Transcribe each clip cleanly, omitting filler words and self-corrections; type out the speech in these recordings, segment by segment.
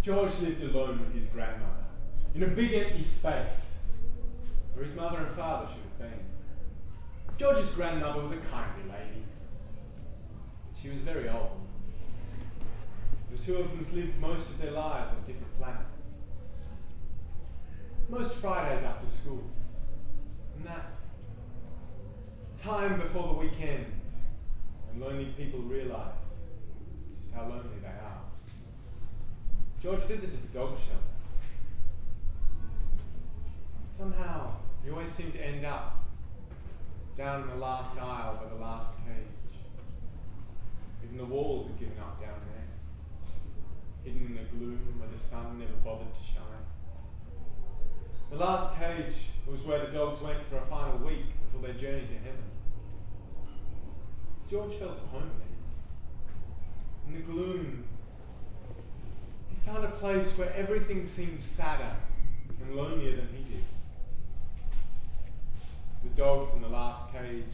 George lived alone with his grandmother, in a big empty space, where his mother and father should have been. George's grandmother was a kindly lady. She was very old. The two of them lived most of their lives on different planets. Most Fridays after school, and that time before the weekend, when lonely people realise just how lonely they are, George visited the dog shelter. Somehow, he always seemed to end up down in the last aisle by the last cage. Even the walls had given up down there, hidden in the gloom where the sun never bothered to shine. The last cage was where the dogs went for a final week before they journeyed to heaven. George felt at home there. In the gloom, he found a place where everything seemed sadder and lonelier than he did. The dogs in the last cage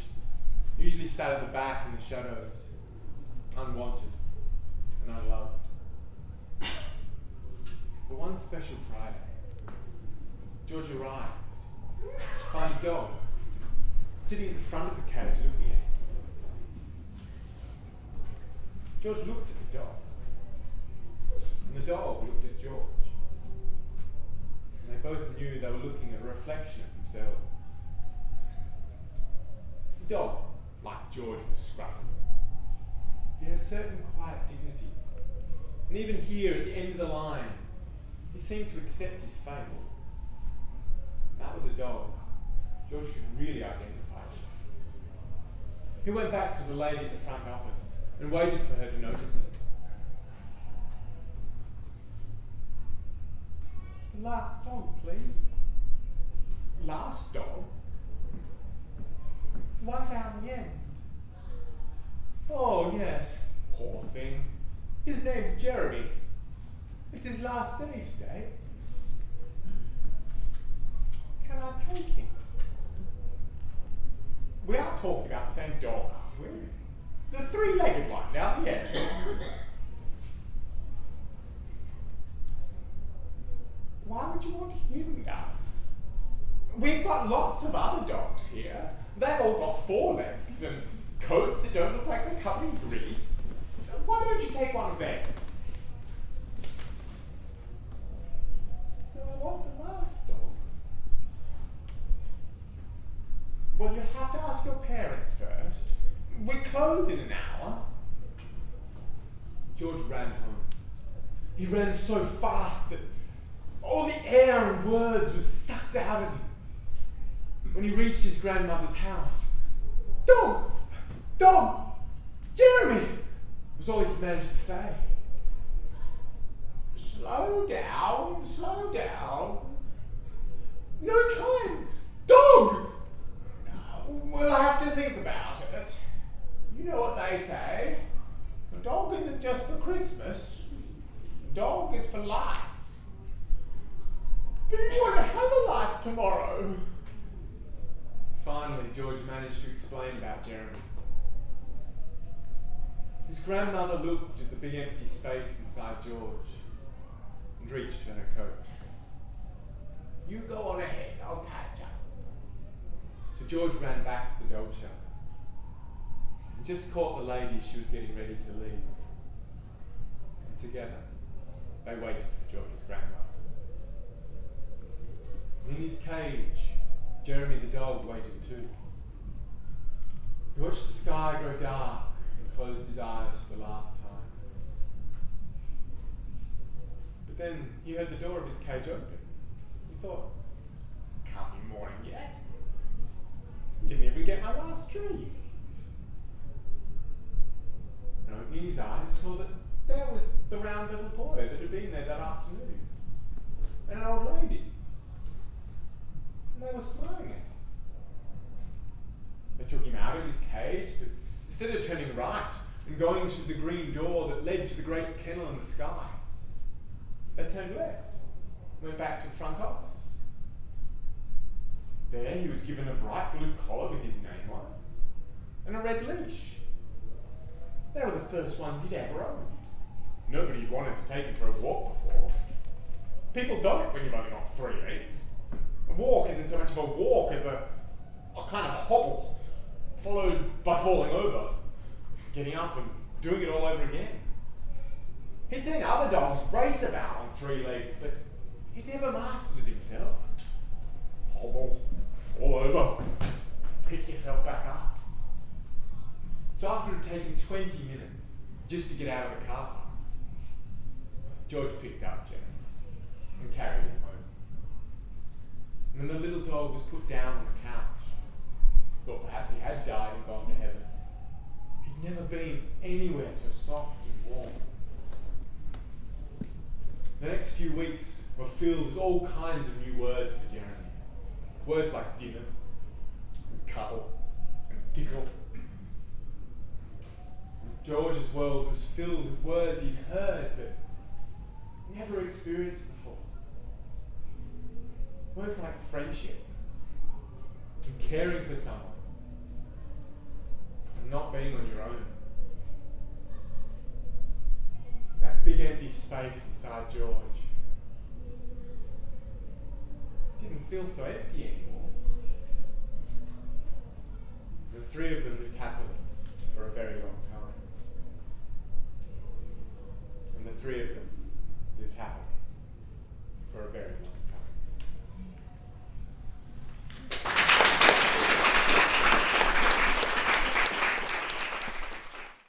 usually sat at the back in the shadows, unwanted and unloved. But one special Friday, George arrived to find a dog sitting in the front of the cage looking at him. George looked at the dog, and the dog looked at George. And they both knew they were looking at a reflection of themselves. The dog, like George, was scruffy. He had a certain quiet dignity. And even here, at the end of the line, he seemed to accept his fate. That was a dog George could really identify with. He went back to the lady at the front office and waited for her to notice it. The last dog, please. Last dog? The one down the end. Oh, yes. Poor thing. His name's Jeremy. It's his last day today. Can I take him? We are talking about the same dog, aren't we? The three-legged one down the end. Why would you want him now? We've got lots of other dogs here. They've all got four legs and coats that don't look like they're covered in grease. Why don't you take one of them? I want the last dog. Well, you have to ask your parents first. We close in an hour. George ran home. He ran so fast that all the air and words was sucked out of him. When he reached his grandmother's house, "Dog! Dog! Jeremy!" was all he could manage to say. Slow down. No time! Dog! We'll have to think about it. You know what they say. A dog isn't just for Christmas. A dog is for life. But you want to have a life tomorrow. Finally, George managed to explain about Jeremy. His grandmother looked at the big empty space inside George and reached for her coat. You go on ahead, I'll catch up. So George ran back to the dog shelter and just caught the lady as she was getting ready to leave. And together, they waited for George's grandmother. And in his cage, Jeremy the dog waited too. He watched the sky grow dark and closed his eyes for the last time. But then he heard the door of his cage open. He thought, can't be morning yet. Didn't even get my last treat. And opening his eyes, he saw that there was the round little boy that had been there that afternoon. And an old lady. And they were smiling at him. They took him out of his cage, but instead of turning right and going to the green door that led to the great kennel in the sky, they turned left and went back to the front office. There he was given a bright blue collar with his name on it, and a red leash. They were the first ones he'd ever owned. Nobody had wanted to take him for a walk before. People don't when you've only got 3 legs. A walk isn't so much of a walk as a kind of hobble, followed by falling over, getting up and doing it all over again. He'd seen other dogs race about on 3 legs, but he'd never mastered it himself. Hobble, fall over, pick yourself back up. So after it had taken 20 minutes just to get out of the car, George picked up Jeremy and carried him home. And then the little dog was put down on the couch. Thought perhaps he had died and gone to heaven. He'd never been anywhere so soft and warm. The next few weeks were filled with all kinds of new words for Jeremy. Words like dinner, and cuddle, and tickle. And George's world was filled with words he'd heard but never experienced before. Words like friendship, and caring for someone, and not being on your own. That big empty space inside George didn't feel so empty anymore. The 3 of them lived happily for a very long time. And the 3 of them lived happily for a very long time.